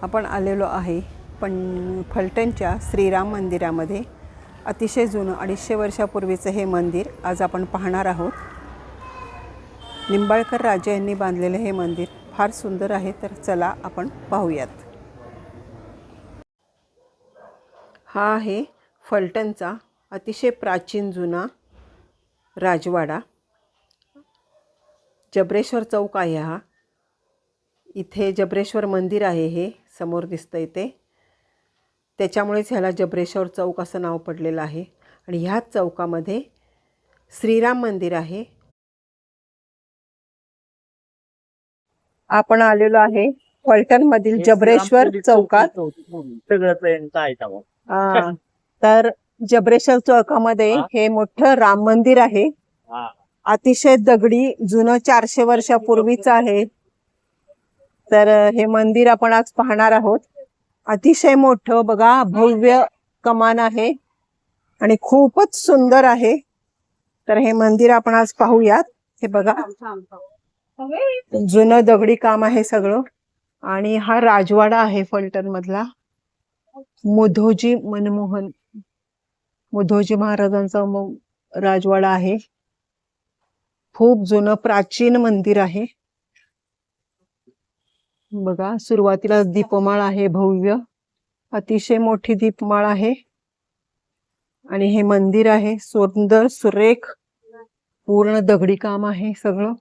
आपण आलेलो आहे फलटणच्या श्रीराम मंदिरामध्ये। अतिशय जुनं 250 वर्षापूर्वीचं हे मंदिर आज आपण पाहणार आहोत। निंबाळकर राजे यांनी बांधलेले हे मंदिर फार सुंदर आहे, तर चला आपण पाहूयात। हा आहे फलटणचा अतिशय प्राचीन जुना राजवाडा। जबरेश्वर चौक आहे हा। इथे जबरेश्वर मंदिर आहे, हे समोर दिसतंय ते, त्याच्यामुळेच ह्याला जबरेश्वर चौक असं नाव पडलेलं आहे। आणि ह्याच चौकामध्ये श्रीराम मंदिर आहे। आपण आलेलो आहे फलटण मधील जबरेश्वर चौकात। तर जबरेश्वर चौकामध्ये हे मोठं राम मंदिर आहे। अतिशय दगडी जुनं 400 वर्षापूर्वीचं आहे। तर हे मंदिर आपण आज पाहणार आहोत। अतिशय मोठं बघा, भव्य कमान आहे आणि खूपच सुंदर आहे। तर हे मंदिर आपण आज पाहूयात। हे बघा, जुनं दगडी काम आहे सगळं। आणि हा राजवाडा आहे फलटण मधला, मुधोजी महाराजांचा राजवाडा आहे। खूप जुनं प्राचीन मंदिर आहे। बघा, सुरुवातीला दीपमाळ आहे, भव्य अतिशय मोठी दीपमाळ आहे। आणि हे मंदिर आहे सुंदर सुरेख, पूर्ण दगडी काम आहे सगळं,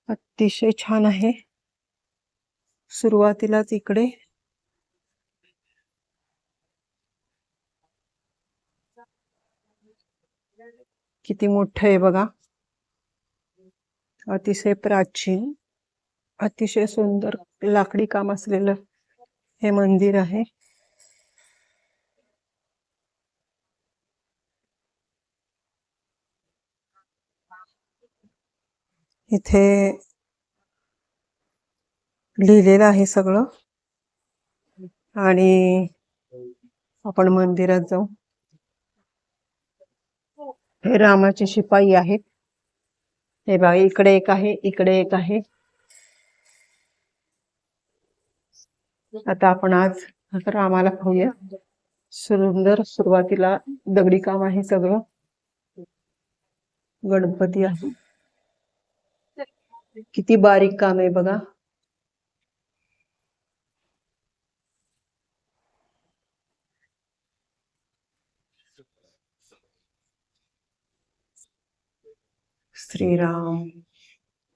अतिशय छान आहे। सुरुवातीलाच इकडे किती मोठं आहे बघा, अतिशय प्राचीन, अतिशय सुंदर लाकडी काम असलेलं हे मंदिर आहे। इथे लिहिलेलं आहे सगळं। आणि आपण मंदिरात जाऊ। हे रामाचे शिपाई आहेत। हे बघा, इकडे एक आहे, इकडे एक आहे। आता आपण आज रामाला पाहूया। सुंदर सुरुवातीला दगडी काम आहे सगळं। गणपती आहे, किती बारीक काम आहे बघा। श्रीराम,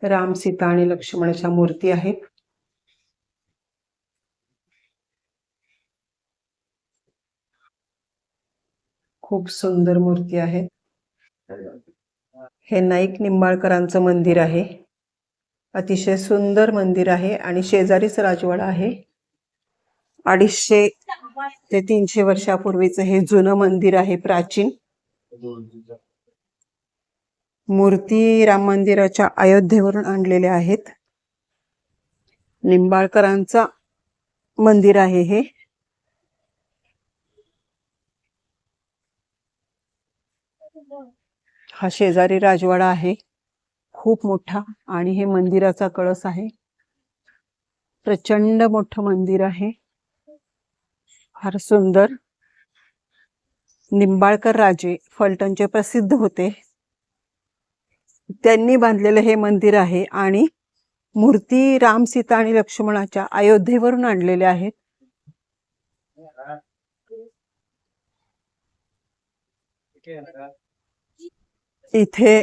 राम, सीता आणि लक्ष्मणाच्या मूर्ती आहेत। खूप सुंदर मूर्ती आहे। हे नाईक निंबाळकरांचं मंदिर आहे। अतिशय सुंदर मंदिर आहे आणि शेजारीच राजवाडा आहे। 250 ते 300 वर्षापूर्वीचं हे जुनं मंदिर आहे, प्राचीन। मूर्ती राम मंदिराच्या अयोध्येवरून आणलेल्या आहेत। निंबाळकरांचा मंदिर आहे हे। हा शेजारी राजवाडा आहे, खूप मोठा। आणि हे मंदिराचा कळस आहे, प्रचंड मोठं मंदिर आहे, फार सुंदर। निंबाळकर राजे फलटणचे प्रसिद्ध होते, त्यांनी बांधलेलं हे मंदिर आहे। आणि मूर्ती राम, सीता आणि लक्ष्मणाच्या अयोध्येवरून आणलेल्या आहेत। इथे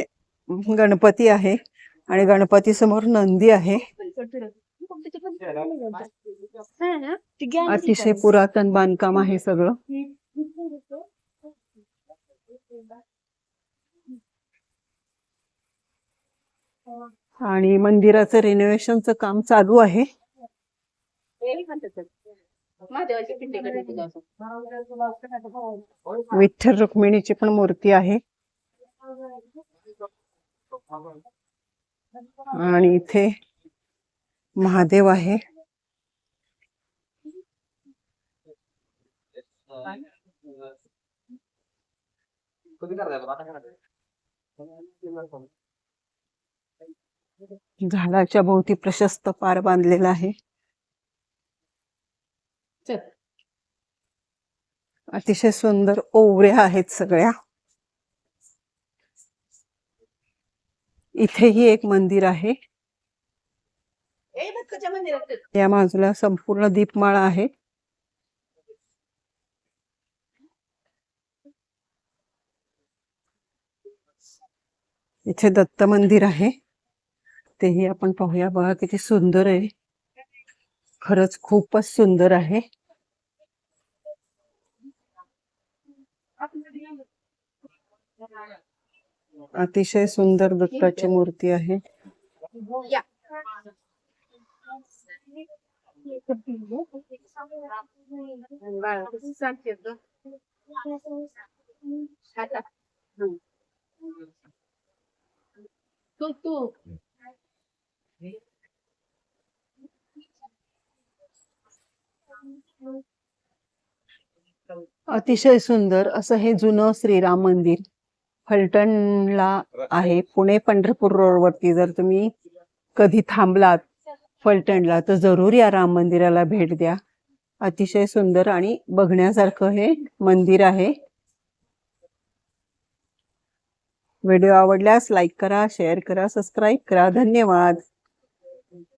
गणपती आहे आणि गणपती समोर नंदी आहे। अतिशय पुरातन बांधकाम आहे सगळं। आणि मंदिराचं रिनोव्हेशनचं काम चालू आहे। विठ्ठल रुक्मिणीची पण मूर्ती आहे। आणि इथे महादेव आहे। झाडाच्या भोवती प्रशस्त पार बांधलेला आहे। अतिशय सुंदर ओवऱ्या आहेत सगळ्या. इथेही एक मंदिर आहे. या बाजूला संपूर्ण दीपमाळा आहे. इथे दत्त मंदिर आहे, तेही आपण पाहूया. बघा किती सुंदर आहे, खरंच खूपच सुंदर आहे. अतिशय सुंदर दत्ताची मूर्ती आहे. अतिशय सुंदर असं हे जुनं श्रीराम मंदिर फलटणला आहे. पुणे पंढरपूर रोड वरती जर तुम्ही कधी थांबलात फलटणला तर जरूर या राम मंदिराला भेट द्या. अतिशय सुंदर आणि बघण्यासारखं हे मंदिर आहे. व्हिडिओ आवडल्यास लाईक करा, शेअर करा, सबस्क्राईब करा. धन्यवाद.